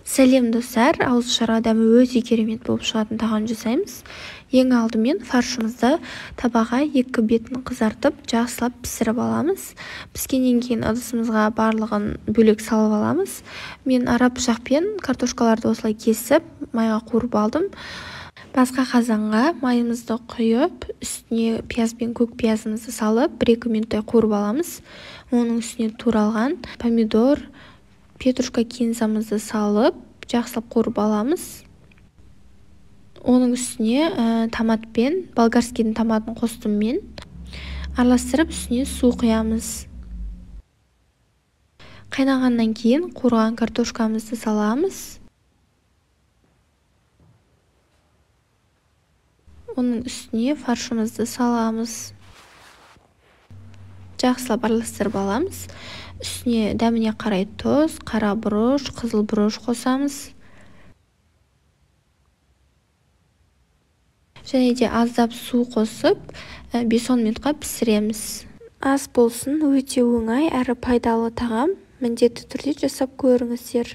Сәлем достар, ауызашарға дәмі өте керемет болып шығатын тағам жасаймыз. Ең алдымен фаршымызды табаға екі бетін қызартып, жақсылап пісіріп аламыз. Піскеннен кейін ыдысымызға барлығын бөлек салып аламыз. Мен араб пышақпен картошкаларды осылай кесіп, майға қуырып алдым. Басқа қазанға майымызды құйып, үстіне пияз бен көк пиязымызды салып, 1-2 минуттай қуырып аламыз. Оның үстіне туралған помидор, петрушка кинзамызды салып, жақсылап қуырып аламыз. Оның үстіне томатпен, болгарскийдің томатын қостым мен. Араластырып, үстіне су құямыз. Қайнағаннан кейін қуырған картошкамызды саламыз. Оның үстіне фаршымызды саламыз. Жақсылап араластырып аламыз. Үстіне дәміне қарай тұз, қара бұрыш, қызыл бұрыш қосамыз. Және де аздап су қосып, 5-10 минутқа пісіреміз. Ас болсын, өте оңай әрі пайдалы тағам. Міндетті түрде жасап көріңіздер.